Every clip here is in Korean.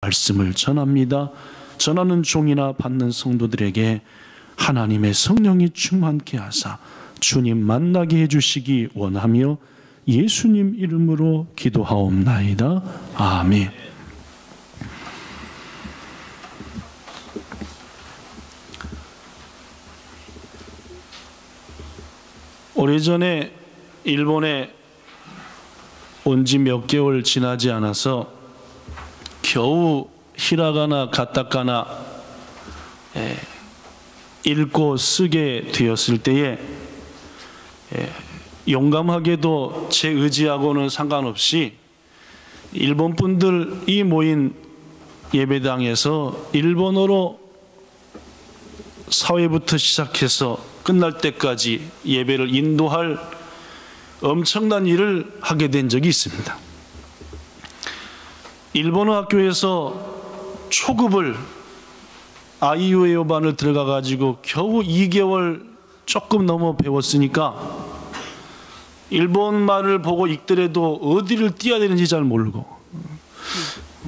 말씀을 전합니다. 전하는 종이나 받는 성도들에게 하나님의 성령이 충만케 하사 주님 만나게 해주시기 원하며 예수님 이름으로 기도하옵나이다. 아멘. 오래전에 일본에 온 지 몇 개월 지나지 않아서 겨우 히라가나 가타카나 읽고 쓰게 되었을 때에 용감하게도 제 의지하고는 상관없이 일본 분들이 모인 예배당에서 일본어로 사회부터 시작해서 끝날 때까지 예배를 인도할 엄청난 일을 하게 된 적이 있습니다. 일본어 학교에서 초급을 아이유에요반을 들어가 가지고 겨우 2개월 조금 넘어 배웠으니까 일본 말을 보고 읽더라도 어디를 띄어야 되는지 잘 모르고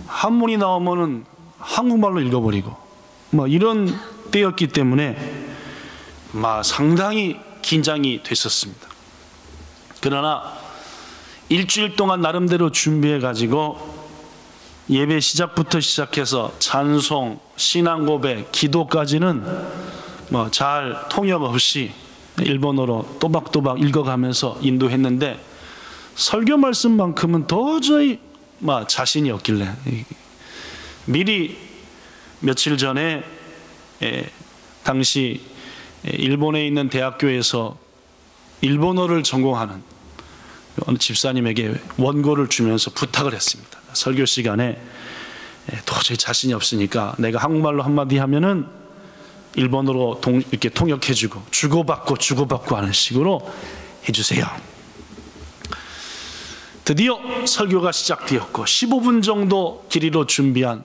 한문이 나오면은 한국말로 읽어버리고 이런 때였기 때문에 상당히 긴장이 됐었습니다. 그러나 일주일 동안 나름대로 준비해 가지고 예배 시작부터 시작해서 찬송, 신앙 고백, 기도까지는 잘 통역 없이 일본어로 또박또박 읽어가면서 인도했는데 설교 말씀만큼은 도저히 자신이 없길래 미리 며칠 전에 당시 일본에 있는 대학교에서 일본어를 전공하는 어느 집사님에게 원고를 주면서 부탁을 했습니다. 설교 시간에 도저히 자신이 없으니까 내가 한국말로 한마디 하면은 일본어로 이렇게 통역해주고 주고받고 하는 식으로 해주세요. 드디어 설교가 시작되었고 15분 정도 길이로 준비한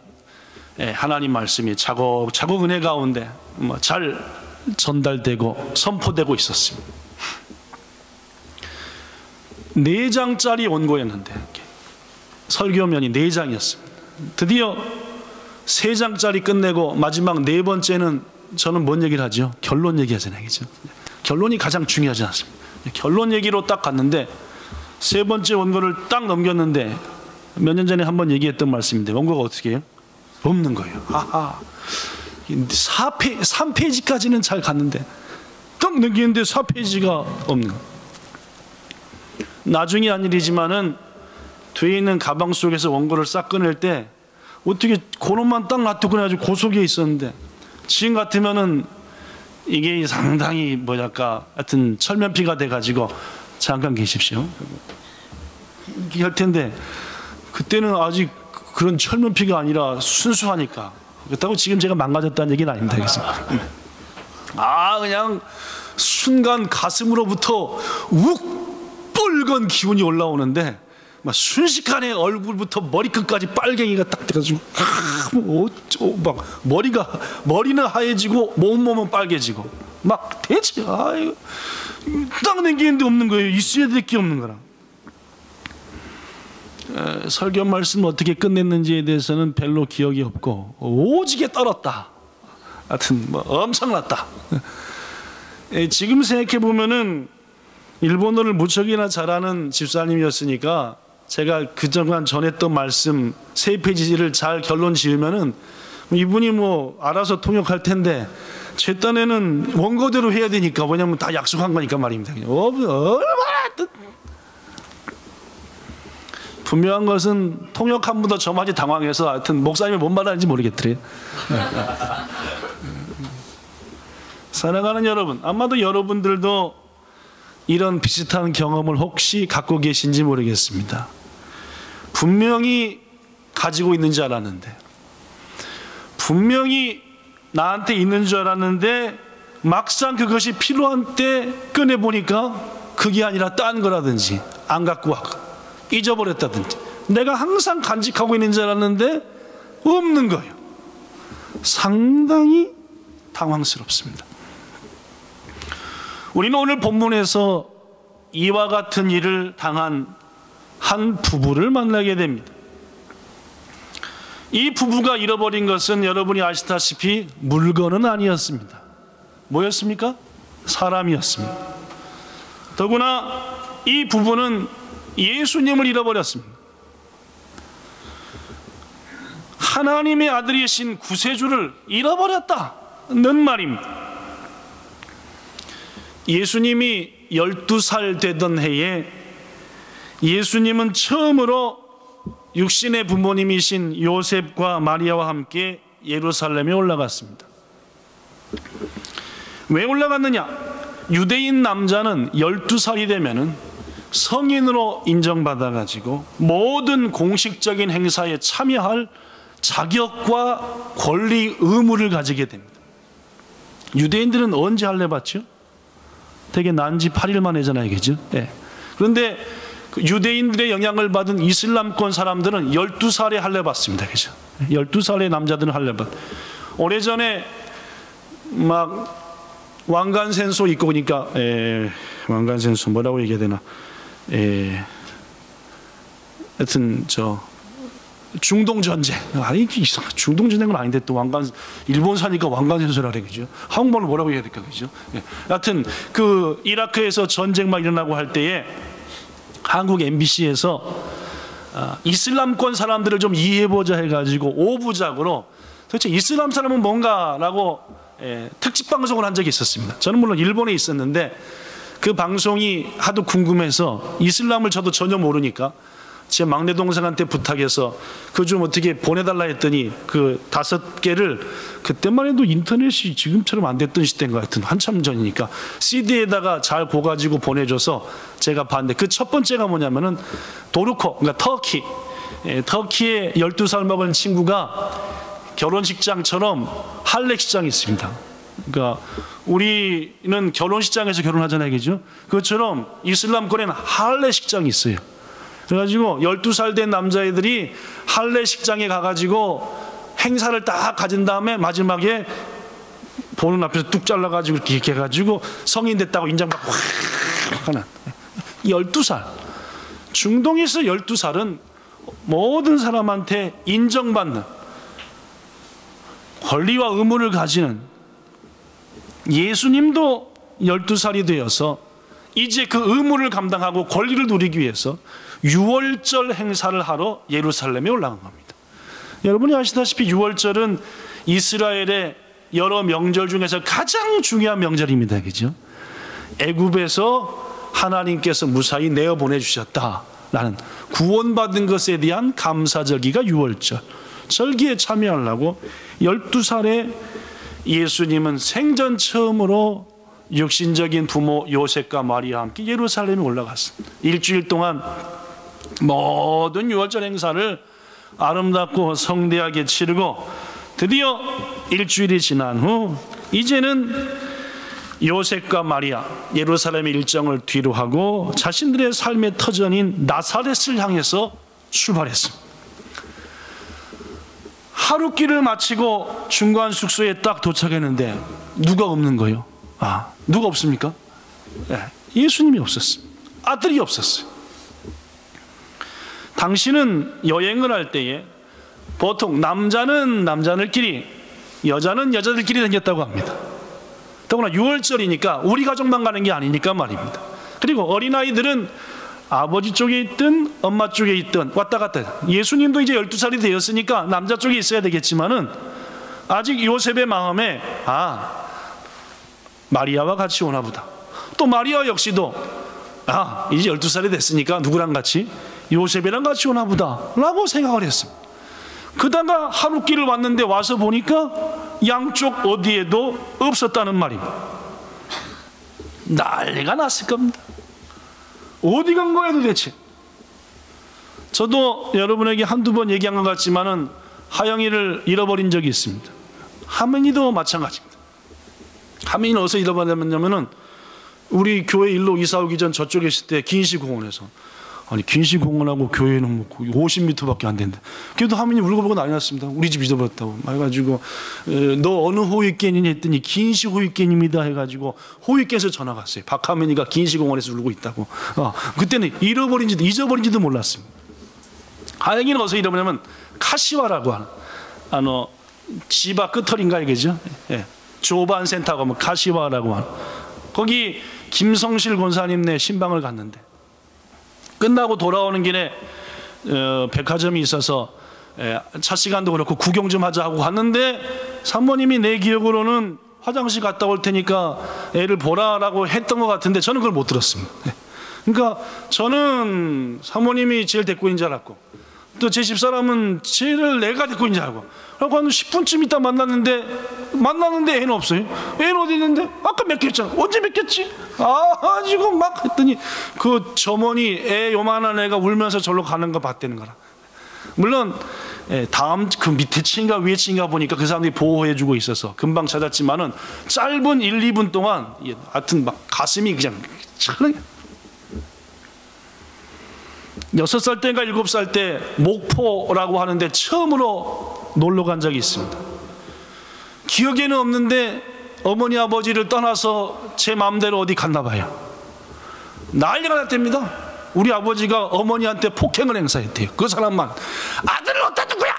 하나님 말씀이 차곡차곡 은혜 가운데 잘 전달되고 선포되고 있었습니다. 4장짜리 원고였는데 설교면이 4장이었습니다. 드디어 3장짜리 끝내고 마지막 4번째는 저는 뭔 얘기를 하죠? 결론 얘기하잖아요. 그죠? 결론이 가장 중요하지 않습니까? 결론 얘기로 딱 갔는데 3번째 원고를 딱 넘겼는데 몇 년 전에 한번 얘기했던 말씀인데 원고가 어떻게 해요? 없는 거예요. 3페이지까지는 잘 갔는데 딱 넘기는데 4페이지가 없는 거예요. 나중에 한 일이지만은 뒤에 있는 가방 속에서 원고를 싹 꺼낼 때 어떻게 그놈만 딱 놔두고 가지고 그 속에 있었는데 지금 같으면은 이게 상당히 하여튼 철면피가 돼가지고 잠깐 계십시오 이렇게 할 텐데 그때는 아직 그런 철면피가 아니라 순수하니까 그렇다고 지금 제가 망가졌다는 얘기는 아닙니다. 그냥 순간 가슴으로부터 붉은 기운이 올라오는데 순식간에 얼굴부터 머리끝까지 빨갱이가 딱 돼가지고 머리는 하얘지고 몸은 빨개지고 대체 딱 남기는데 없는 거예요. 있어야 될 게 없는 거라. 설교 말씀 어떻게 끝냈는지에 대해서는 별로 기억이 없고 오지게 떨었다. 하여튼 엄청났다. 지금 생각해 보면은 일본어를 무척이나 잘하는 집사님이었으니까 제가 그동안 전했던 말씀 3페이지를 잘 결론 지으면은 이분이 알아서 통역할 텐데 제 딴에는 원고대로 해야 되니까 왜냐면 다 약속한 거니까 말입니다. 얼마나 분명한 것은 통역 한 분도 저마저 당황해서 하여튼 목사님이 뭔 말하는지 모르겠더래요. 사랑하는 여러분, 아마도 여러분들도 이런 비슷한 경험을 혹시 갖고 계신지 모르겠습니다. 분명히 가지고 있는 줄 알았는데 분명히 나한테 있는 줄 알았는데 막상 그것이 필요한 때 꺼내보니까 그게 아니라 딴 거라든지 안 갖고 와 잊어버렸다든지 내가 항상 간직하고 있는 줄 알았는데 없는 거예요. 상당히 당황스럽습니다. 우리는 오늘 본문에서 이와 같은 일을 당한 한 부부를 만나게 됩니다. 이 부부가 잃어버린 것은 여러분이 아시다시피 물건은 아니었습니다. 뭐였습니까? 사람이었습니다. 더구나 이 부부는 예수님을 잃어버렸습니다. 하나님의 아들이신 구세주를 잃어버렸다는 말입니다. 예수님이 12살 되던 해에 예수님은 처음으로 육신의 부모님이신 요셉과 마리아와 함께 예루살렘에 올라갔습니다. 왜 올라갔느냐? 유대인 남자는 12살이 되면은 성인으로 인정받아가지고 모든 공식적인 행사에 참여할 자격과 권리, 의무를 가지게 됩니다. 유대인들은 언제 할례 받죠? 되게 난 지 8일 만에잖아요, 그죠? 네. 그런데 유대인들의 영향을 받은 이슬람권 사람들은 12살에 할례 받습니다, 그죠? 12살의 남자들은 할례 받. 오래전에 막 왕관센소 있고 그러니까 왕관센소 뭐라고 얘기해야 되나? 하여튼 중동 전쟁. 아니 중동 전쟁은 아닌데 또 일본 사니까 왕관센소라 그래, 그죠? 한국말로 뭐라고 해야 될까, 그죠? 하여튼 그 이라크에서 전쟁 막 일어나고 할 때에 한국 MBC에서 이슬람권 사람들을 좀 이해해보자 해가지고 5부작으로 도대체 이슬람 사람은 뭔가라고 특집 방송을 한 적이 있었습니다. 저는 물론 일본에 있었는데 그 방송이 하도 궁금해서 이슬람을 저도 전혀 모르니까 제 막내 동생한테 부탁해서 그 좀 어떻게 보내달라 했더니 그 5개를 그때만 해도 인터넷이 지금처럼 안 됐던 시대인 것 같은 한참 전이니까 CD에다가 잘 고가지고 보내줘서 제가 봤는데 그 첫 번째가 뭐냐면은 도르코, 그러니까 터키. 터키에 12살 먹은 친구가 결혼식장처럼 할례식장이 있습니다. 그러니까 우리는 결혼식장에서 결혼하잖아요, 그죠? 그것처럼 이슬람권에는 할례식장이 있어요. 그래가지고 12살 된 남자애들이 할례식장에 가가지고 행사를 딱 가진 다음에 마지막에 보는 앞에서 뚝 잘라가지고 이렇게 해가지고 성인 됐다고 인정받고 확 하는 12살. 중동에서 12살은 모든 사람한테 인정받는 권리와 의무를 가지는, 예수님도 12살이 되어서 이제 그 의무를 감당하고 권리를 누리기 위해서 유월절 행사를 하러 예루살렘에 올라간 겁니다. 여러분이 아시다시피 유월절은 이스라엘의 여러 명절 중에서 가장 중요한 명절입니다, 그죠? 애굽에서 하나님께서 무사히 내어 보내주셨다라는 구원받은 것에 대한 감사절기가 유월절. 절기에 참여하려고 12살에 예수님은 생전 처음으로 육신적인 부모 요셉과 마리아와 함께 예루살렘에 올라갔습니다. 일주일 동안 모든 유월절 행사를 아름답고 성대하게 치르고 드디어 일주일이 지난 후 이제는 요셉과 마리아 예루살렘의 일정을 뒤로 하고 자신들의 삶의 터전인 나사렛을 향해서 출발했습니다. 하루길을 마치고 중간 숙소에 딱 도착했는데 누가 없는 거예요? 누가 없습니까? 예수님이 없었어요. 아들이 없었어요. 당신은 여행을 할 때에 보통 남자는 남자들끼리, 여자는 여자들끼리 다녔다고 합니다. 더구나 6월절이니까 우리 가족만 가는 게 아니니까 말입니다. 그리고 어린아이들은 아버지 쪽에 있든 엄마 쪽에 있든 왔다 갔다. 예수님도 이제 12살이 되었으니까 남자 쪽에 있어야 되겠지만은 아직 요셉의 마음에 마리아와 같이 오나 보다. 또 마리아 역시도 이제 12살이 됐으니까 누구랑 같이? 요셉이랑 같이 오나 보다 라고 생각을 했습니다. 그다가 하루길을 왔는데 와서 보니까 양쪽 어디에도 없었다는 말입니다. 난리가 났을 겁니다. 어디 간 거야 도대체? 저도 여러분에게 한두 번 얘기한 것 같지만은 하영이를 잃어버린 적이 있습니다. 하민이도 마찬가지입니다. 하민이는 어디서 잃어버렸냐면은 우리 교회 일로 이사 오기 전 저쪽에 있을 때 긴시공원에서. 아니 긴시공원하고 교회는 뭐 50m밖에 안 되는데 그래도 하민이 울고불고 난리 났습니다. 우리 집 잊어버렸다고 해가지고 너 어느 호위견이니 했더니 긴시 호위견입니다 해가지고 호위견에서 전화가 왔어요. 박하민이가 긴시공원에서 울고 있다고. 그때는 잊어버린지도 몰랐습니다. 여기는 어디서 잃어버리냐면 카시와라고 하는 지바 끝털인가 이거죠. 예. 조반 센터가 하면 카시와라고 하는, 거기 김성실 권사님네 신방을 갔는데 끝나고 돌아오는 길에 백화점이 있어서 차 시간도 그렇고 구경 좀 하자 하고 갔는데 사모님이 내 기억으로는 화장실 갔다 올 테니까 애를 보라라고 했던 것 같은데 저는 그걸 못 들었습니다. 그러니까 저는 사모님이 제일 데리고 있는 줄 알았고 또 제 집사람은 쟤를 내가 데리고 있는 줄 알고, 그래서 한 10분쯤 있다 만났는데 애는 없어요. 애는 어디 있는데? 아까 맡겼잖아. 언제 맡겼지? 지금 막 했더니 그 점원이 애 요만한 애가 울면서 절로 가는 거 봤다는 거라. 물론 다음 그 밑에 층인가 위에 층인가 보니까 그 사람들이 보호해주고 있어서 금방 찾았지만은 짧은 1, 2분 동안 하여튼 막 가슴이 그냥 찰랑해. 6살 때인가 7살 때 목포라고 하는데 처음으로 놀러 간 적이 있습니다. 기억에는 없는데 어머니 아버지를 떠나서 제 마음대로 어디 갔나 봐요. 난리가 났답니다. 우리 아버지가 어머니한테 폭행을 행사했대요. 그 사람만. 아들을 어디다 둔 거야?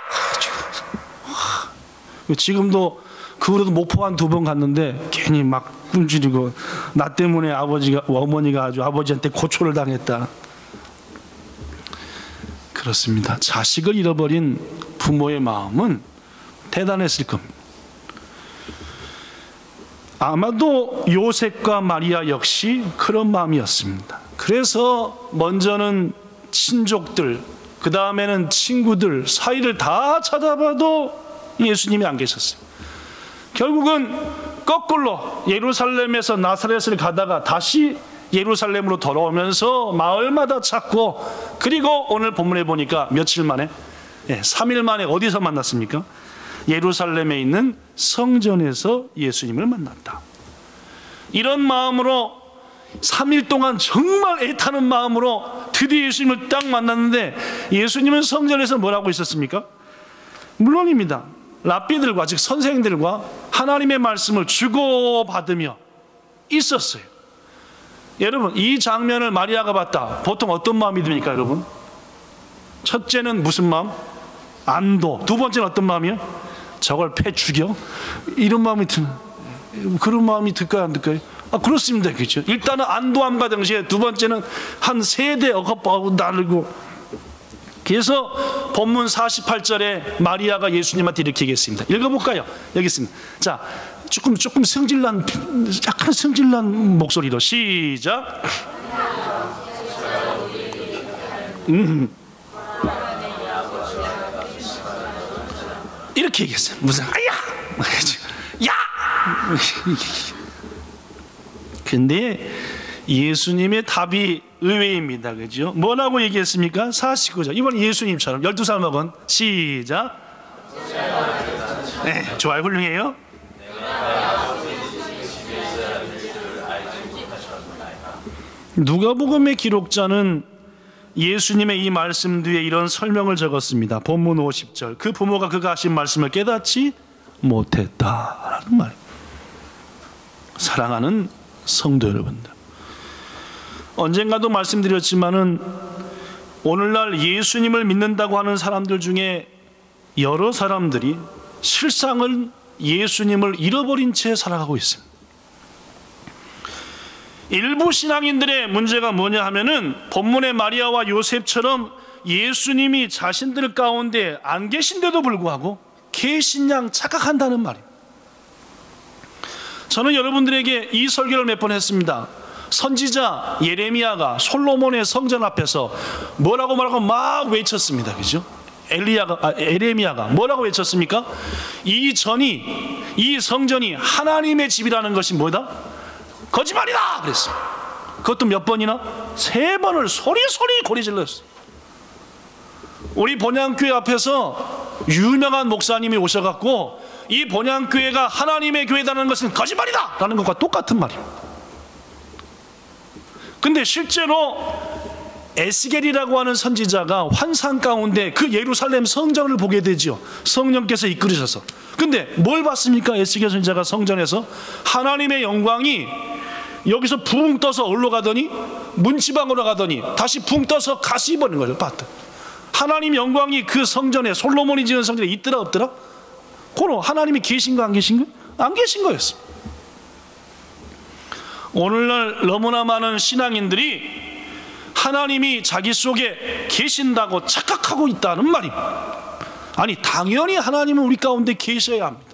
지금도 그 후로도 목포 한 2번 갔는데 괜히 막 굶주리고 나 때문에 어머니가 아주 아버지한테 고초를 당했다. 그렇습니다. 자식을 잃어버린 부모의 마음은 대단했을 겁니다. 아마도 요셉과 마리아 역시 그런 마음이었습니다. 그래서 먼저는 친족들, 그 다음에는 친구들 사이를 다 찾아봐도 예수님이 안 계셨어요. 결국은 거꾸로 예루살렘에서 나사렛을 가다가 다시 예루살렘으로 돌아오면서 마을마다 찾고, 그리고 오늘 본문에 보니까 며칠 만에 3일 만에 어디서 만났습니까? 예루살렘에 있는 성전에서 예수님을 만났다. 이런 마음으로 3일 동안 정말 애타는 마음으로 드디어 예수님을 딱 만났는데, 예수님은 성전에서 뭐라고 있었습니까? 물론입니다. 랍비들과, 즉 선생들과 하나님의 말씀을 주고받으며 있었어요. 여러분, 이 장면을 마리아가 봤다. 보통 어떤 마음이 듭니까, 여러분? 첫째는 무슨 마음? 안도. 두 번째는 어떤 마음이요? 저걸 패 죽여? 이런 마음이 드는, 그런 마음이 들까요, 안 들까요? 그렇습니다. 그렇죠. 일단은 안도함과 동시에 두 번째는 한 세대 억압하고 나르고. 그래서 본문 48절에 마리아가 예수님한테 이렇게 얘기했습니다. 읽어볼까요? 여기 있습니다. 자, 조금 성질난, 약간 성질난 목소리로 시작. 이렇게 얘기했어요. 무슨 야! 근데 예수님의 답이 의외입니다. 그죠? 뭐라고 얘기했습니까? 49절. 이번 예수님처럼 12살 먹은 시작. 네, 좋아요. 훌륭해요. 누가복음의 기록자는 예수님의 이 말씀 뒤에 이런 설명을 적었습니다. 본문 50절. 그 부모가 그가 하신 말씀을 깨닫지 못했다라는 말입니다. 사랑하는 성도 여러분들, 언젠가도 말씀드렸지만은 오늘날 예수님을 믿는다고 하는 사람들 중에 여러 사람들이 실상은 예수님을 잃어버린 채 살아가고 있습니다. 일부 신앙인들의 문제가 뭐냐 하면은 본문의 마리아와 요셉처럼 예수님이 자신들 가운데 안 계신데도 불구하고 계신 양 착각한다는 말입니다. 저는 여러분들에게 이 설교를 몇 번 했습니다. 선지자 예레미야가 솔로몬의 성전 앞에서 뭐라고 막 외쳤습니다. 그죠? 예레미야가 뭐라고 외쳤습니까? 이 성전이 하나님의 집이라는 것이 뭐다? 거짓말이다! 그랬습니다. 그것도 몇 번이나? 3번을 소리 고리 질렀어요. 우리 본향교회 앞에서 유명한 목사님이 오셔갖고 이 본향교회가 하나님의 교회라는 것은 거짓말이다! 라는 것과 똑같은 말입니다. 근데 실제로 에스겔이라고 하는 선지자가 환상 가운데 그 예루살렘 성전을 보게 되죠. 성령께서 이끌으셔서. 근데 뭘 봤습니까? 에스겔 선지자가 성전에서 하나님의 영광이 여기서 붕 떠서 올라가더니 문지방으로 가더니 다시 붕 떠서 가시 입어는 거죠. 봤다. 하나님 영광이 그 성전에, 솔로몬이 지은 성전에 있더라 없더라? 그럼 하나님이 계신가 안 계신가? 안 계신 거였어. 오늘날 너무나 많은 신앙인들이 하나님이 자기 속에 계신다고 착각하고 있다는 말입니다. 아니, 당연히 하나님은 우리 가운데 계셔야 합니다.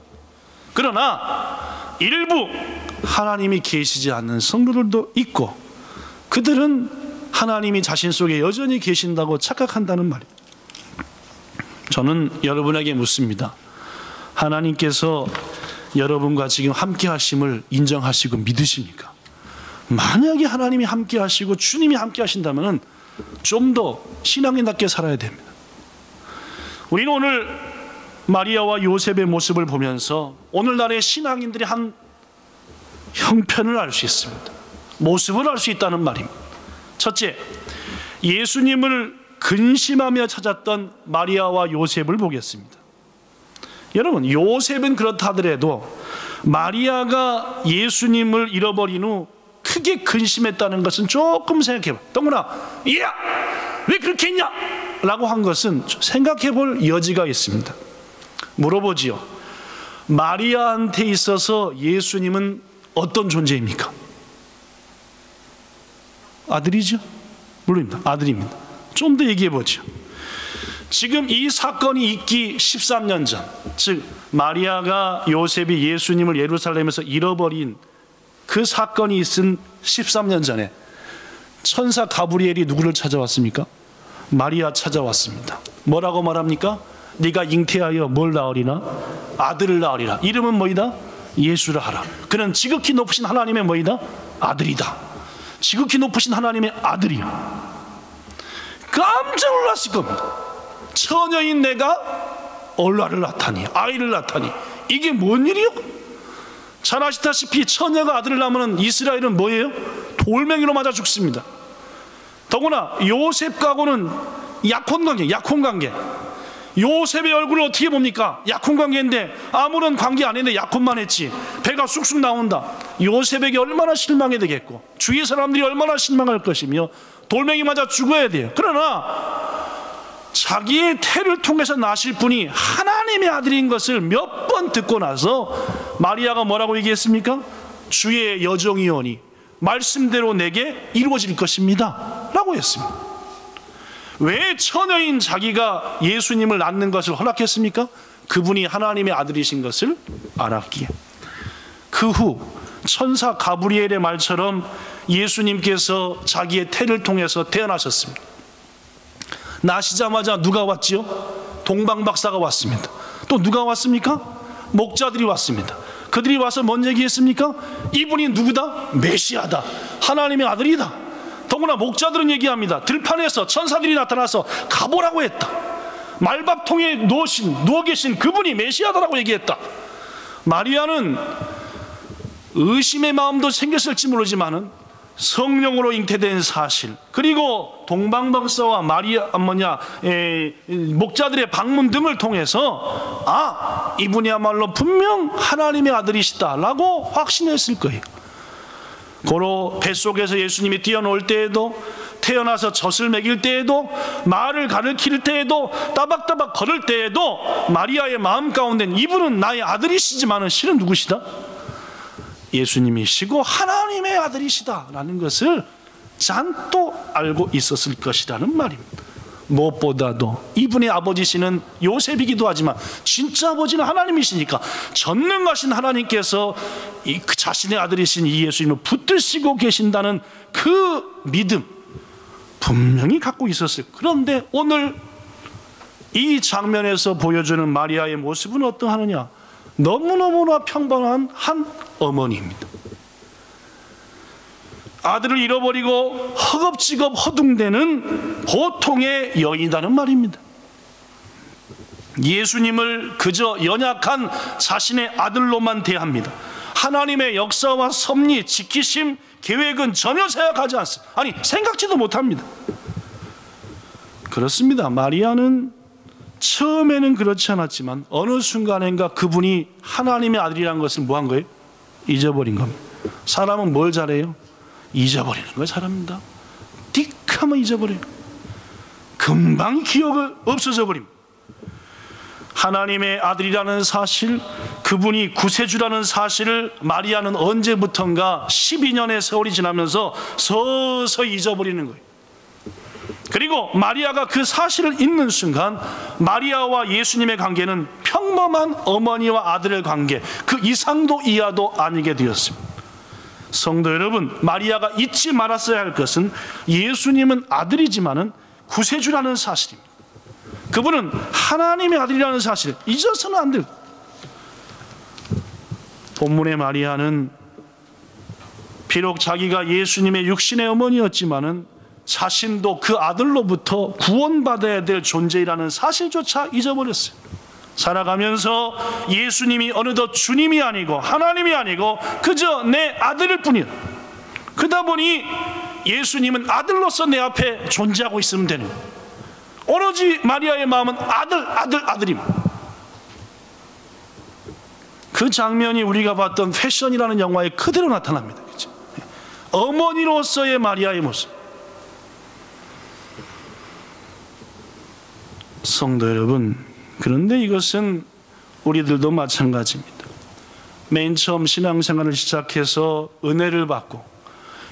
그러나 일부 하나님이 계시지 않는 성도들도 있고, 그들은 하나님이 자신 속에 여전히 계신다고 착각한다는 말입니다. 저는 여러분에게 묻습니다. 하나님께서 여러분과 지금 함께 하심을 인정하시고 믿으십니까? 만약에 하나님이 함께 하시고 주님이 함께 하신다면 좀 더 신앙인답게 살아야 됩니다. 우리는 오늘 마리아와 요셉의 모습을 보면서 오늘날의 신앙인들이 한 형편을 알 수 있습니다. 모습을 알 수 있다는 말입니다. 첫째, 예수님을 근심하며 찾았던 마리아와 요셉을 보겠습니다. 여러분, 요셉은 그렇다 하더라도 마리아가 예수님을 잃어버린 후 크게 근심했다는 것은 조금 생각해 봐. 동훈아, 야, 왜 그렇게 했냐? 라고 한 것은 생각해 볼 여지가 있습니다. 물어보지요. 마리아한테 있어서 예수님은 어떤 존재입니까? 아들이죠? 물론입니다. 아들입니다. 좀 더 얘기해 보죠. 지금 이 사건이 있기 13년 전, 즉 마리아가 요셉이 예수님을 예루살렘에서 잃어버린 그 사건이 있은 13년 전에 천사 가브리엘이 누구를 찾아왔습니까? 마리아 찾아왔습니다. 뭐라고 말합니까? 네가 잉태하여 뭘 낳으리나? 아들을 낳으리라. 이름은 뭐이다? 예수라 하라. 그는 지극히 높으신 하나님의 뭐이다? 아들이다. 지극히 높으신 하나님의 아들이야. 깜짝 놀랐을 겁니다. 처녀인 내가 얼라를 낳다니, 아이를 낳다니, 이게 뭔 일이요? 잘 아시다시피 처녀가 아들을 낳으면 이스라엘은 뭐예요? 돌멩이로 맞아 죽습니다. 더구나 요셉하고는 약혼관계. 요셉의 얼굴을 어떻게 봅니까? 약혼관계인데 아무런 관계 안 했는데 약혼만 했지. 배가 쑥쑥 나온다. 요셉에게 얼마나 실망이 되겠고, 주위 사람들이 얼마나 실망할 것이며 돌멩이 맞아 죽어야 돼요. 그러나 자기의 태를 통해서 나실 분이 하나님의 아들인 것을 몇 번 듣고 나서 마리아가 뭐라고 얘기했습니까? 주의 여종이오니 말씀대로 내게 이루어질 것입니다 라고 했습니다. 왜 처녀인 자기가 예수님을 낳는 것을 허락했습니까? 그분이 하나님의 아들이신 것을 알았기에. 그 후 천사 가브리엘의 말처럼 예수님께서 자기의 태를 통해서 태어나셨습니다. 나시자마자 누가 왔지요? 동방박사가 왔습니다. 또 누가 왔습니까? 목자들이 왔습니다. 그들이 와서 뭔 얘기했습니까? 이분이 누구다? 메시아다. 하나님의 아들이다. 더구나 목자들은 얘기합니다. 들판에서 천사들이 나타나서 가보라고 했다. 말밥통에 누워 계신 그분이 메시아다라고 얘기했다. 마리아는 의심의 마음도 생겼을지 모르지만은 성령으로 잉태된 사실, 그리고 동방박사와 목자들의 방문 등을 통해서 이분이야말로 분명 하나님의 아들이시다라고 확신했을 거예요. 고로 뱃속에서 예수님이 뛰어놀 때에도, 태어나서 젖을 먹일 때에도, 말을 가르칠 때에도, 따박따박 걸을 때에도 마리아의 마음 가운데는 이분은 나의 아들이시지만은 실은 누구시다? 예수님이시고 하나님의 아들이시다라는 것을 잔뜩 알고 있었을 것이라는 말입니다. 무엇보다도 이분의 아버지시는 요셉이기도 하지만 진짜 아버지는 하나님이시니까 전능하신 하나님께서 자신의 아들이신 이 예수님을 붙드시고 계신다는 그 믿음 분명히 갖고 있었어요. 그런데 오늘 이 장면에서 보여주는 마리아의 모습은 어떠하느냐? 너무너무나 평범한 한 어머니입니다. 아들을 잃어버리고 허겁지겁 허둥대는 보통의 여인이라는 말입니다. 예수님을 그저 연약한 자신의 아들로만 대합니다. 하나님의 역사와 섭리, 지키심, 계획은 전혀 생각하지 않습니다. 아니, 생각지도 못합니다. 그렇습니다. 마리아는 처음에는 그렇지 않았지만 어느 순간인가 그분이 하나님의 아들이라는 것을 뭐 한 거예요? 잊어버린 겁니다. 사람은 뭘 잘해요? 잊어버리는 걸 잘합니다. 띡 하면 잊어버려요. 금방 기억이 없어져 버립니다. 하나님의 아들이라는 사실, 그분이 구세주라는 사실을 마리아는 언제부턴가 12년의 세월이 지나면서 서서히 잊어버리는 거예요. 그리고 마리아가 그 사실을 잊는 순간 마리아와 예수님의 관계는 평범한 어머니와 아들의 관계, 그 이상도 이하도 아니게 되었습니다. 성도 여러분, 마리아가 잊지 말았어야 할 것은 예수님은 아들이지만은 구세주라는 사실입니다. 그분은 하나님의 아들이라는 사실 잊어서는 안 돼요. 본문의 마리아는 비록 자기가 예수님의 육신의 어머니였지만은 자신도 그 아들로부터 구원받아야 될 존재라는 사실조차 잊어버렸어요. 살아가면서 예수님이 어느덧 주님이 아니고 하나님이 아니고 그저 내 아들일 뿐이야. 그러다 보니 예수님은 아들로서 내 앞에 존재하고 있으면 되는 거예요. 오로지 마리아의 마음은 아들입니다. 그 장면이 우리가 봤던 패션이라는 영화에 그대로 나타납니다. 그렇죠? 어머니로서의 마리아의 모습. 성도 여러분, 그런데 이것은 우리들도 마찬가지입니다. 맨 처음 신앙생활을 시작해서 은혜를 받고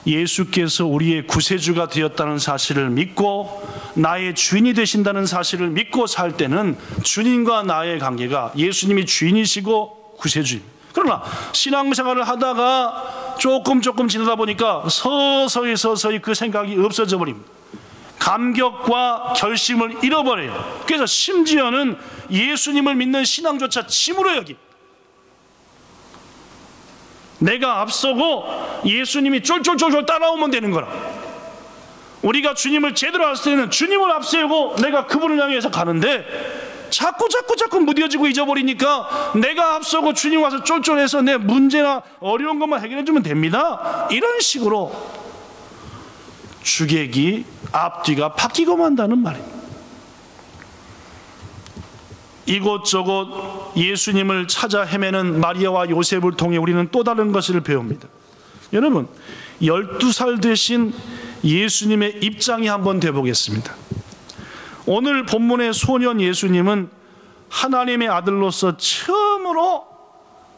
예수께서 우리의 구세주가 되었다는 사실을 믿고 나의 주인이 되신다는 사실을 믿고 살 때는 주님과 나의 관계가 예수님이 주인이시고 구세주입니다. 그러나 신앙생활을 하다가 조금 지나다 보니까 서서히 그 생각이 없어져 버립니다. 감격과 결심을 잃어버려요. 그래서 심지어는 예수님을 믿는 신앙조차 짐으로 여기, 내가 앞서고 예수님이 쫄쫄 따라오면 되는 거라. 우리가 주님을 제대로 알 때는 주님을 앞세우고 내가 그분을 향해서 가는데 자꾸 무뎌지고 잊어버리니까 내가 앞서고 주님 와서 쫄쫄해서 내 문제나 어려운 것만 해결해 주면 됩니다. 이런 식으로 주객이 앞뒤가 바뀌고 만다는 말입니다. 이곳저곳 예수님을 찾아 헤매는 마리아와 요셉을 통해 우리는 또 다른 것을 배웁니다. 여러분, 12살 되신 예수님의 입장이 한번 되보겠습니다. 오늘 본문의 소년 예수님은 하나님의 아들로서 처음으로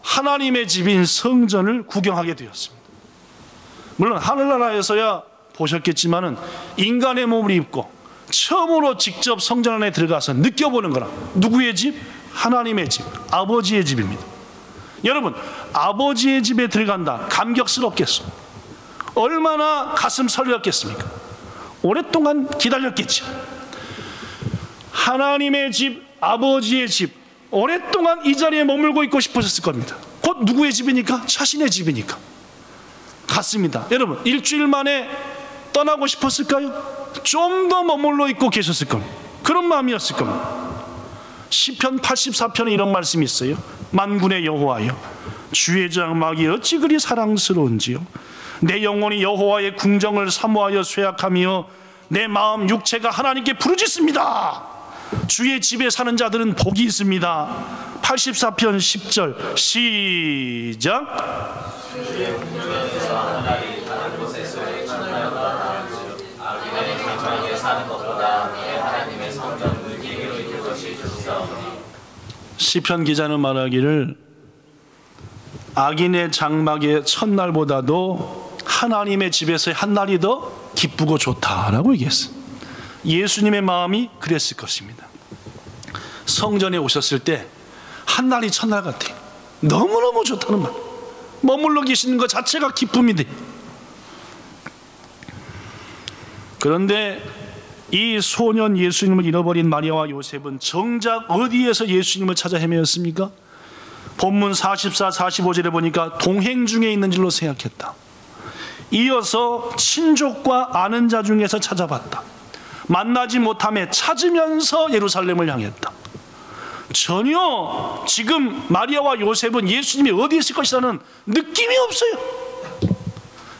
하나님의 집인 성전을 구경하게 되었습니다. 물론 하늘나라에서야 보셨겠지만은 인간의 몸을 입고 처음으로 직접 성전 안에 들어가서 느껴보는 거라. 누구의 집? 하나님의 집, 아버지의 집입니다. 여러분, 아버지의 집에 들어간다. 감격스럽겠습니다. 얼마나 가슴 설렸겠습니까? 오랫동안 기다렸겠죠. 하나님의 집, 아버지의 집, 오랫동안 이 자리에 머물고 있고 싶으셨을 겁니다. 곧 누구의 집이니까? 자신의 집이니까. 같습니다. 여러분, 일주일 만에 떠나고 싶었을까요? 좀 더 머물러 있고 계셨을 겁니다. 그런 마음이었을 겁니다. 시편 84편에 이런 말씀이 있어요. 만군의 여호와여, 주의 장막이 어찌 그리 사랑스러운지요. 내 영혼이 여호와의 궁정을 사모하여 쇠약하며 내 마음 육체가 하나님께 부르짖습니다. 주의 집에 사는 자들은 복이 있습니다. 84편 10절 시작. 주의 궁정에서 하나님 다른 곳에서 시편 기자는 말하기를 악인의 장막의 첫날보다도 하나님의 집에서의 한 날이 더 기쁘고 좋다라고 얘기했어요. 예수님의 마음이 그랬을 것입니다. 성전에 오셨을 때 한 날이 첫날 같아요. 너무너무 좋다는 말. 머물러 계시는 것 자체가 기쁨이 돼. 그런데 이 소년 예수님을 잃어버린 마리아와 요셉은 정작 어디에서 예수님을 찾아 헤매었습니까? 본문 44, 45절에 보니까 동행 중에 있는 줄로 생각했다. 이어서 친족과 아는 자 중에서 찾아봤다. 만나지 못함에 찾으면서 예루살렘을 향했다. 전혀 지금 마리아와 요셉은 예수님이 어디에 있을 것이라는 느낌이 없어요.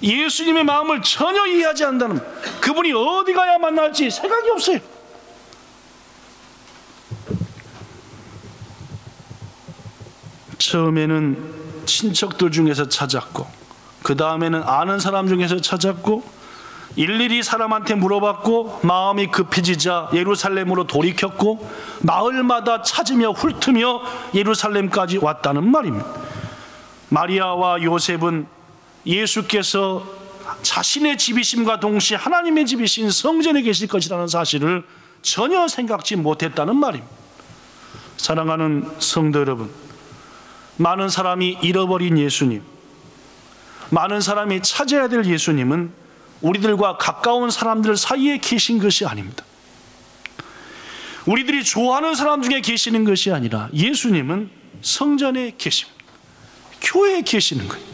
예수님의 마음을 전혀 이해하지 않는다는, 그분이 어디 가야 만날지 생각이 없어요. 처음에는 친척들 중에서 찾았고, 그 다음에는 아는 사람 중에서 찾았고, 일일이 사람한테 물어봤고 마음이 급해지자 예루살렘으로 돌이켰고 마을마다 찾으며 훑으며 예루살렘까지 왔다는 말입니다. 마리아와 요셉은 예수께서 자신의 집이심과 동시에 하나님의 집이신 성전에 계실 것이라는 사실을 전혀 생각지 못했다는 말입니다. 사랑하는 성도 여러분, 많은 사람이 잃어버린 예수님, 많은 사람이 찾아야 될 예수님은 우리들과 가까운 사람들 사이에 계신 것이 아닙니다. 우리들이 좋아하는 사람 중에 계시는 것이 아니라 예수님은 성전에 계십니다. 교회에 계시는 거예요.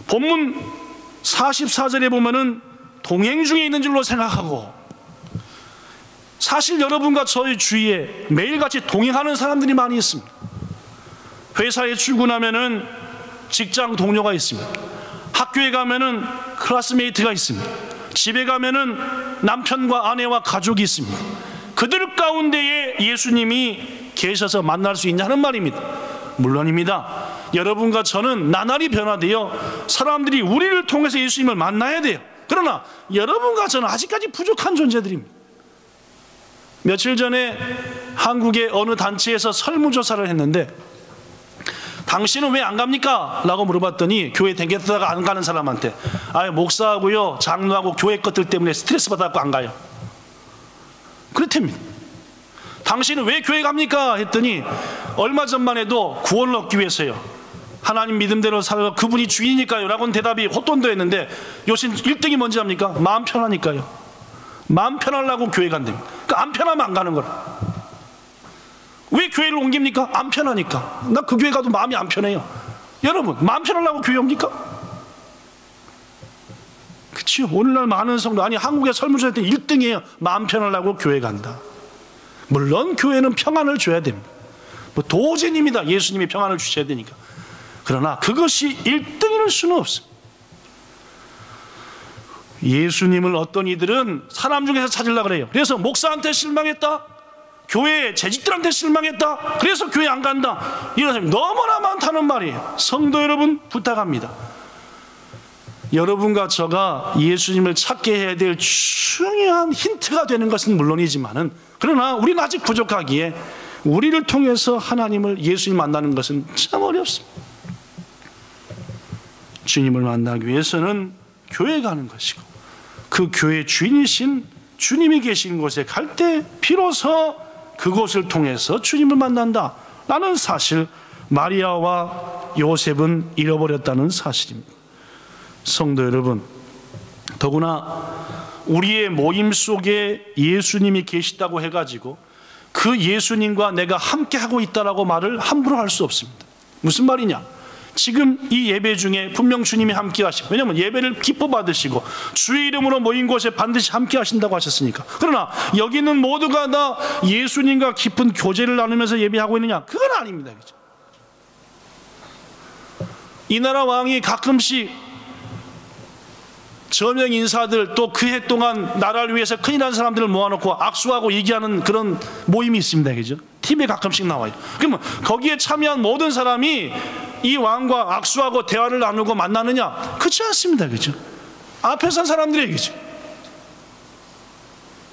본문 44절에 보면은 동행 중에 있는 줄로 생각하고, 사실 여러분과 저의 주위에 매일같이 동행하는 사람들이 많이 있습니다. 회사에 출근하면은 직장 동료가 있습니다. 학교에 가면은 클래스메이트가 있습니다. 집에 가면은 남편과 아내와 가족이 있습니다. 그들 가운데에 예수님이 계셔서 만날 수 있냐는 말입니다. 물론입니다. 여러분과 저는 나날이 변화되어 사람들이 우리를 통해서 예수님을 만나야 돼요. 그러나 여러분과 저는 아직까지 부족한 존재들입니다. 며칠 전에 한국의 어느 단체에서 설문조사를 했는데, 당신은 왜 안 갑니까? 라고 물어봤더니 교회 댕겼다가 안 가는 사람한테, 목사하고요 장로하고 교회 것들 때문에 스트레스 받아서 안 가요. 그렇답니다. 당신은 왜 교회 갑니까? 했더니 얼마 전만 해도 구원을 얻기 위해서요, 하나님 믿음대로 살아 그분이 주인이니까요 라고는 대답이 호돈도했는데, 요즘 1등이 뭔지 압니까? 마음 편하니까요. 마음 편하려고 교회 간답니다. 그러니까 안 편하면 안 가는 거라. 왜 교회를 옮깁니까? 안 편하니까. 나 그 교회 가도 마음이 안 편해요. 여러분, 마음 편하려고 교회 옵니까? 그치요? 오늘날 많은 성도, 한국의 설문조사 때 1등이에요. 마음 편하려고 교회 간다. 물론 교회는 평안을 줘야 됩니다. 도제님이다. 예수님이 평안을 주셔야 되니까. 그러나 그것이 1등일 수는 없습니다. 예수님을 어떤 이들은 사람 중에서 찾으려고 그래요. 그래서 목사한테 실망했다, 교회 재직들한테 실망했다, 그래서 교회 안 간다, 이런 사람이 너무나 많다는 말이에요. 성도 여러분, 부탁합니다. 여러분과 저가 예수님을 찾게 해야 될 중요한 힌트가 되는 것은 물론이지만은, 그러나 우리는 아직 부족하기에 우리를 통해서 하나님을, 예수님 만나는 것은 참 어렵습니다. 주님을 만나기 위해서는 교회에 가는 것이고, 그 교회 주인이신 주님이 계신 곳에 갈 때 비로소 그곳을 통해서 주님을 만난다 라는 사실, 마리아와 요셉은 잃어버렸다는 사실입니다. 성도 여러분, 더구나 우리의 모임 속에 예수님이 계시다고 해가지고 그 예수님과 내가 함께하고 있다라고 말을 함부로 할 수 없습니다. 무슨 말이냐? 지금 이 예배 중에 분명 주님이 함께 하시고, 왜냐하면 예배를 기뻐 받으시고 주의 이름으로 모인 곳에 반드시 함께 하신다고 하셨으니까. 그러나 여기는 모두가 다 예수님과 깊은 교제를 나누면서 예배하고 있느냐? 그건 아닙니다. 그죠? 이 나라 왕이 가끔씩 저명 인사들, 또 그 해 동안 나라를 위해서 큰일 난 사람들을 모아놓고 악수하고 얘기하는 그런 모임이 있습니다. 그죠? TV에 가끔씩 나와요. 그러면 거기에 참여한 모든 사람이 이 왕과 악수하고 대화를 나누고 만나느냐? 그렇지 않습니다. 그죠? 앞에 선 사람들의 얘기죠.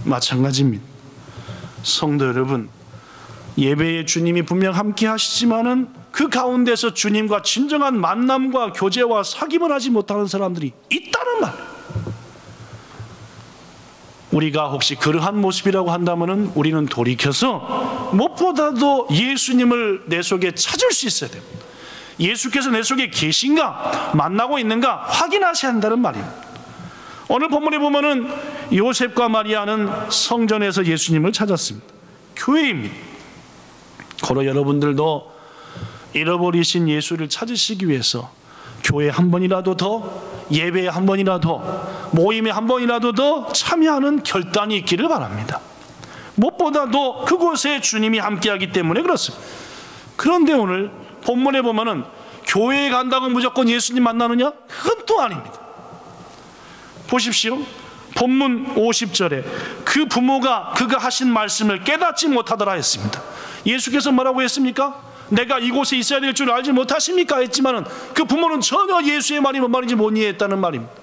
마찬가지입니다. 성도 여러분, 예배에 주님이 분명 함께 하시지만은 그 가운데서 주님과 진정한 만남과 교제와 사귐을 하지 못하는 사람들이 있다는 말. 우리가 혹시 그러한 모습이라고 한다면은 우리는 돌이켜서 무엇보다도 예수님을 내 속에 찾을 수 있어야 됩니다. 예수께서 내 속에 계신가, 만나고 있는가 확인하셔야 한다는 말입니다. 오늘 본문에 보면은 요셉과 마리아는 성전에서 예수님을 찾았습니다. 교회입니다. 고로 여러분들도 잃어버리신 예수를 찾으시기 위해서 교회에 한 번이라도 더, 예배에 한 번이라도, 모임에 한 번이라도 더 참여하는 결단이 있기를 바랍니다. 무엇보다도 그곳에 주님이 함께하기 때문에 그렇습니다. 그런데 오늘 본문에 보면은 교회에 간다고 무조건 예수님 만나느냐? 그건 또 아닙니다. 보십시오. 본문 50절에 그 부모가 그가 하신 말씀을 깨닫지 못하더라 했습니다. 예수께서 뭐라고 했습니까? 내가 이곳에 있어야 될 줄 알지 못하십니까? 했지만은 그 부모는 전혀 예수의 말이 뭔 말인지 못 이해했다는 말입니다.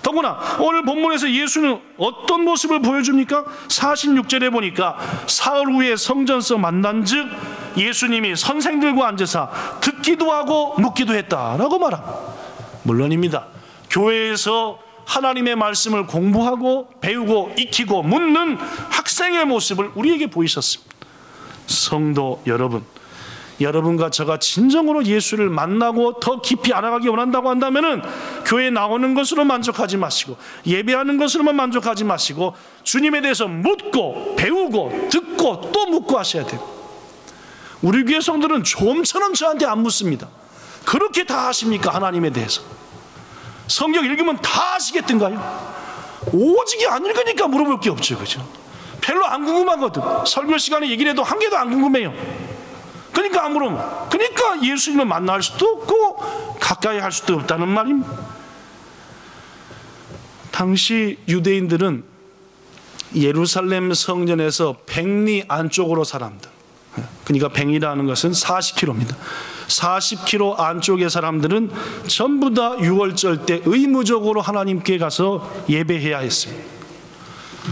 더구나 오늘 본문에서 예수는 어떤 모습을 보여줍니까? 46절에 보니까 사흘 후에 성전에서 만난즉 예수님이 선생들과 앉으사 듣기도 하고 묻기도 했다라고 말합니다. 물론입니다. 교회에서 하나님의 말씀을 공부하고 배우고 익히고 묻는 학생의 모습을 우리에게 보이셨습니다. 성도 여러분, 여러분과 저가 진정으로 예수를 만나고 더 깊이 알아가기 원한다고 한다면은 교회에 나오는 것으로 만족하지 마시고 예배하는 것으로만 만족하지 마시고 주님에 대해서 묻고 배우고 듣고 또 묻고 하셔야 돼요. 우리 교회 성도는 좀처럼 저한테 안 묻습니다. 그렇게 다 하십니까? 하나님에 대해서 성경 읽으면 다 아시겠던가요? 오직이 안 읽으니까 물어볼 게 없죠, 그죠? 별로 안 궁금하거든. 설교 시간에 얘기를 해도 한 개도 안 궁금해요. 그러니까 안 물으면, 그러니까 예수님을 만날 수도 없고 가까이 할 수도 없다는 말입니다. 당시 유대인들은 예루살렘 성전에서 백리 안쪽으로 사람들, 그러니까 백리라는 것은 40km입니다. 40km 안쪽의 사람들은 전부 다 유월절 때 의무적으로 하나님께 가서 예배해야 했습니다.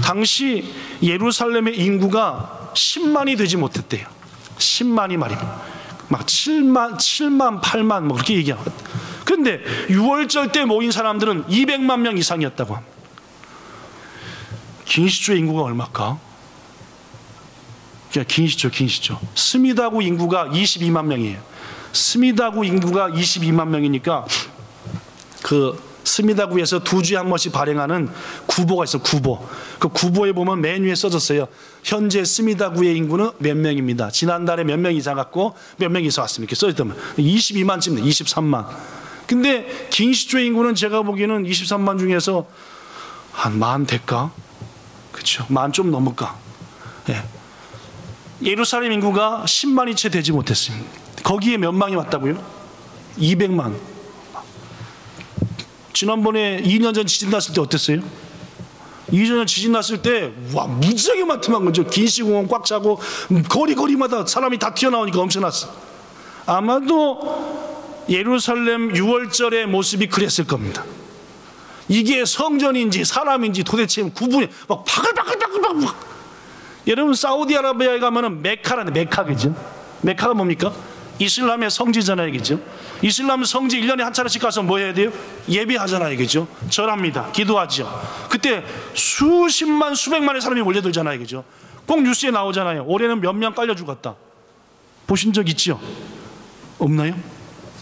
당시 예루살렘의 인구가 10만이 되지 못했대요. 10만이 말입니다. 막 7만, 8만 뭐 그렇게 얘기하거든. 그런데 유월절 때 모인 사람들은 200만 명 이상이었다고 합니다. 긴시초의 인구가 얼마일까? 긴시초. 스미다구 인구가 22만 명이에요. 스미다구 인구가 22만 명이니까 그 스미다구에서 2주에 한 번씩 발행하는 구보가 있어요. 구보. 그 구보에 보면 맨 위에 써졌어요. 현재 스미다구의 인구는 몇 명입니다. 지난달에 몇 명 이상 갔고 몇 명 이상 왔습니다. 이렇게 써있다면 22만쯤 돼. 23만. 근데 긴시초의 인구는 제가 보기에는 23만 중에서 한 만 될까? 그렇죠. 만 좀 넘을까? 예. 예루살렘 인구가 10만이 채 되지 못했습니다. 거기에 몇 망이 왔다고요? 200만. 지난번에 2년 전 지진 났을 때 어땠어요? 2년 전 지진 났을 때 와 무지하게 많더만 거죠. 긴시공원 꽉 차고 거리마다 사람이 다 튀어나오니까 엄청났어. 아마도 예루살렘 6월절의 모습이 그랬을 겁니다. 이게 성전인지 사람인지 도대체 구분이 막 바글바글. 여러분 사우디아라비아에 가면은 메카라는 메카겠죠. 메카가 뭡니까? 이슬람의 성지잖아요, 그죠? 이슬람 성지 1년에 한 차례씩 가서 뭐 해야 돼요? 예배하잖아요, 그죠? 절합니다. 기도하죠. 그때 수십만, 수백만의 사람이 몰려들잖아요, 그죠? 꼭 뉴스에 나오잖아요. 올해는 몇 명 깔려 죽었다. 보신 적 있죠? 없나요?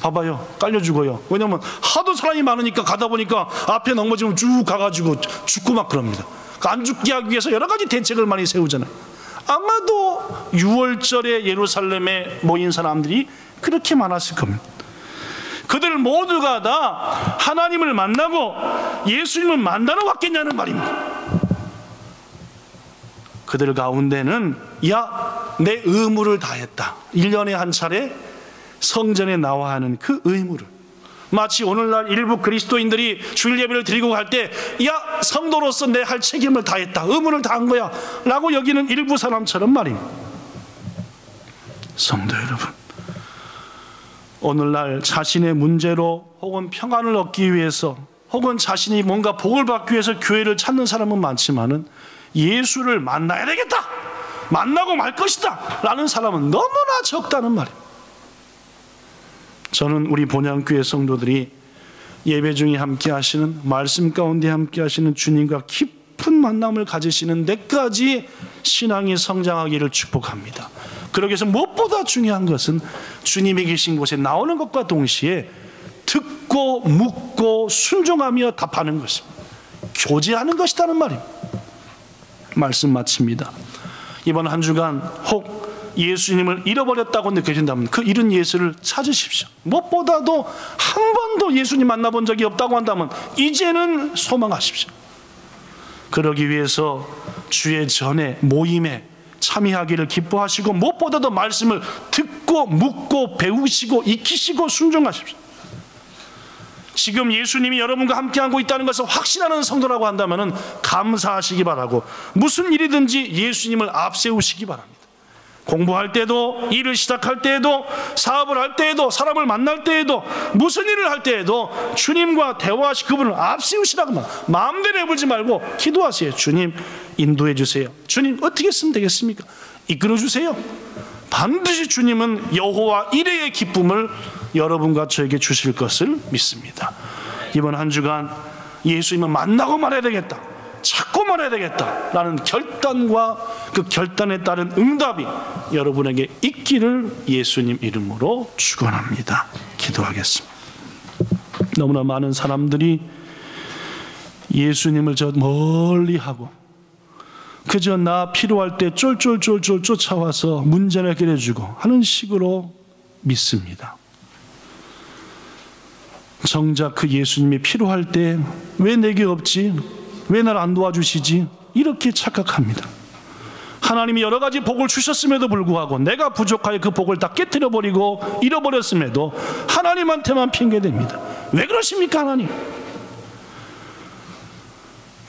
봐봐요. 깔려 죽어요. 왜냐면 하도 사람이 많으니까 가다 보니까 앞에 넘어지면 쭉 가가지고 죽고 막 그럽니다. 안 죽게 하기 위해서 여러 가지 대책을 많이 세우잖아요. 아마도 6월절에 예루살렘에 모인 사람들이 그렇게 많았을 겁니다. 그들 모두가 다 하나님을 만나고 예수님을 만나러 왔겠냐는 말입니다. 그들 가운데는 야, 내 의무를 다했다. 1년에 한 차례 성전에 나와야 하는 그 의무를, 마치 오늘날 일부 그리스도인들이 주일 예배를 드리고 갈 때 야, 성도로서 내 할 책임을 다했다, 의무를 다한 거야 라고 여기는 일부 사람처럼 말입니다. 성도 여러분, 오늘날 자신의 문제로 혹은 평안을 얻기 위해서 혹은 자신이 뭔가 복을 받기 위해서 교회를 찾는 사람은 많지만은 예수를 만나야 되겠다, 만나고 말 것이다 라는 사람은 너무나 적다는 말입니다. 저는 우리 본향교회 성도들이 예배 중에 함께 하시는, 말씀 가운데 함께 하시는 주님과 깊은 만남을 가지시는 데까지 신앙이 성장하기를 축복합니다. 그러기 위해서 무엇보다 중요한 것은 주님이 계신 곳에 나오는 것과 동시에 듣고 묻고 순종하며 답하는 것입니다. 교제하는 것이라는 말입니다. 말씀 마칩니다. 이번 한 주간 혹 예수님을 잃어버렸다고 느껴진다면 그 잃은 예수를 찾으십시오. 무엇보다도 한 번도 예수님 만나본 적이 없다고 한다면 이제는 소망하십시오. 그러기 위해서 주의 전에 모임에 참여하기를 기뻐하시고 무엇보다도 말씀을 듣고 묻고 배우시고 익히시고 순종하십시오. 지금 예수님이 여러분과 함께하고 있다는 것을 확신하는 성도라고 한다면 감사하시기 바라고 무슨 일이든지 예수님을 앞세우시기 바랍니다. 공부할 때도, 일을 시작할 때에도, 사업을 할 때에도, 사람을 만날 때에도, 무슨 일을 할 때에도 주님과 대화하시 그분을 앞세우시라고 마음대로 해보지 말고 기도하세요. 주님 인도해 주세요. 주님 어떻게 했으면 되겠습니까? 이끌어 주세요. 반드시 주님은 여호와 이레의 기쁨을 여러분과 저에게 주실 것을 믿습니다. 이번 한 주간 예수님을 만나고 말해야 되겠다, 찾고 말해야 되겠다 라는 결단과 그 결단에 따른 응답이 여러분에게 있기를 예수님 이름으로 축원합니다. 기도하겠습니다. 너무나 많은 사람들이 예수님을 저 멀리 하고 그저 나 필요할 때 쫄쫄쫄쫄 쫓아와서 문제를 해결해 주고 하는 식으로 믿습니다. 정작 그 예수님이 필요할 때 왜 내게 없지? 왜 날 안 도와주시지? 이렇게 착각합니다. 하나님이 여러 가지 복을 주셨음에도 불구하고 내가 부족하여 그 복을 다 깨트려버리고 잃어버렸음에도 하나님한테만 핑계댑니다. 왜 그러십니까 하나님?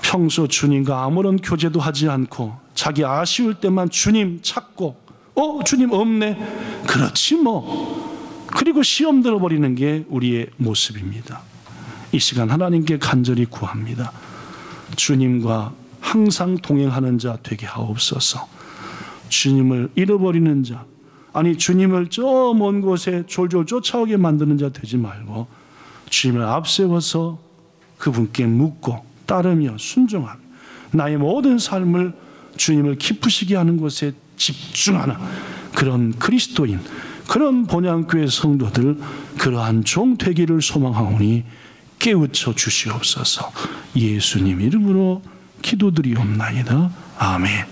평소 주님과 아무런 교제도 하지 않고 자기 아쉬울 때만 주님 찾고 주님 없네, 그렇지 뭐, 그리고 시험 들어버리는 게 우리의 모습입니다. 이 시간 하나님께 간절히 구합니다. 주님과 항상 동행하는 자 되게 하옵소서. 주님을 잃어버리는 자, 아니 주님을 저 먼 곳에 졸졸 쫓아오게 만드는 자 되지 말고 주님을 앞세워서 그분께 묻고 따르며 순종하며 나의 모든 삶을 주님을 기쁘시게 하는 것에 집중하는 그런 그리스도인, 그런 본향교회 성도들, 그러한 종 되기를 소망하오니 깨우쳐 주시옵소서. 예수님 이름으로 기도드리옵나이다. 아멘.